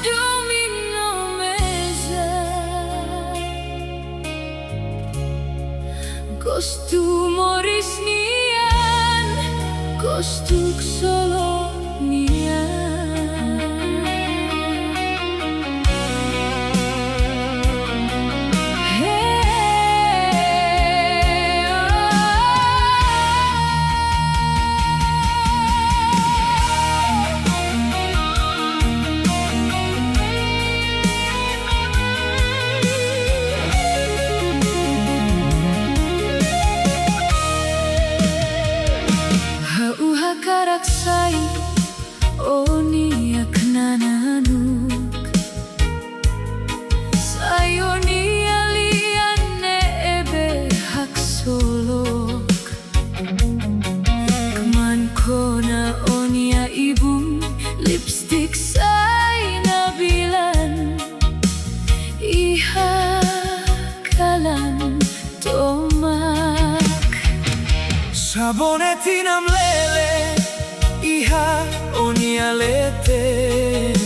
Domino mesa Gostu Moris Nian Gostu Nian Karaksai Onia knananuk Sayonia liane ebe hak solok Keman kona onia ibu lipstick say nabilan Iha kalan tomak Sabonetinam lele Iha onia leten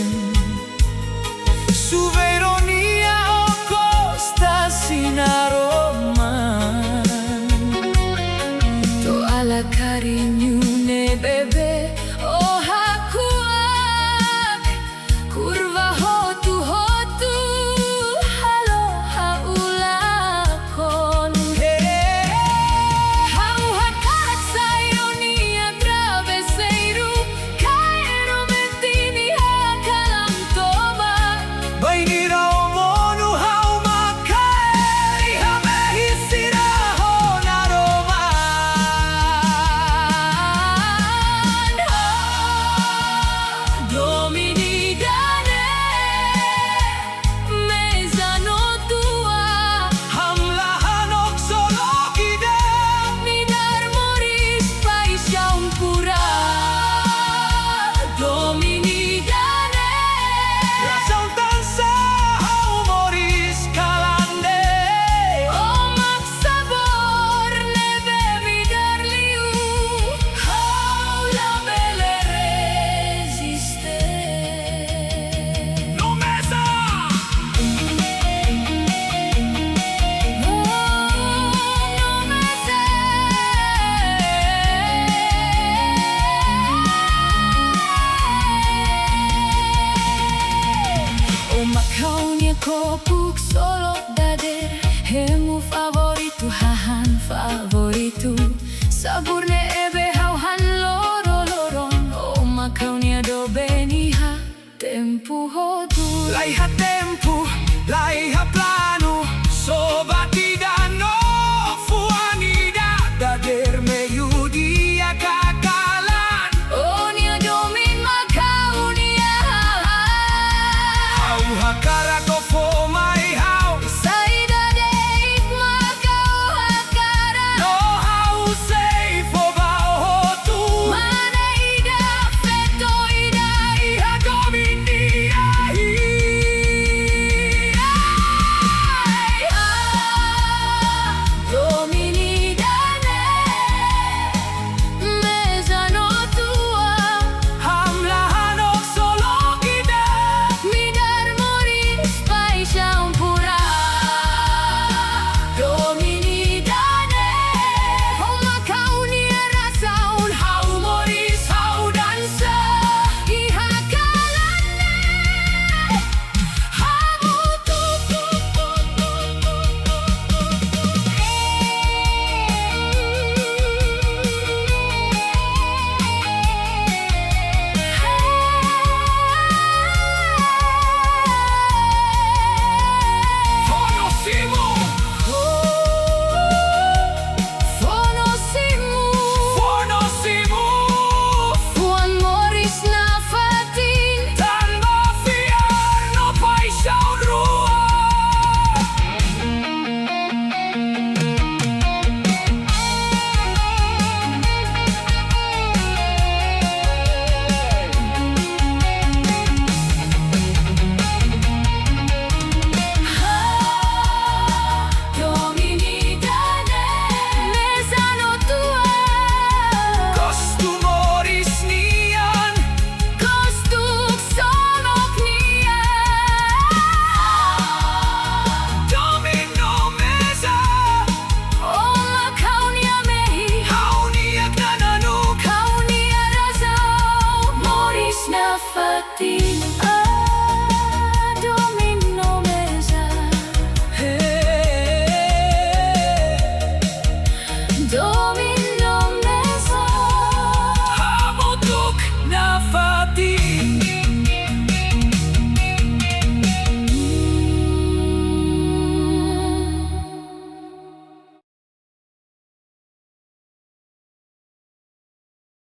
Su veronia o costa sin aroman To ala cariño ne bebe o hakuak Kurva hotu halo haulakon Hau hakarak sayonia traveseiru Cairo mentini hakalam toba Bainira omonu hau makae Iha mehisira honaroman Domini dane mezano tua Hamla hanok solokide Minar moris paixão pura Domini dane Razão dança hau moris kalande Omak sabor nebe midar liu Hau la belle resiste No mesa No me sé O macaunia kopuk solo dader Hemu favorito, hahan favorito Saburne ebe hauhan loro-loron O macaunia do beniha tempu hodu Laiha tempo, laiha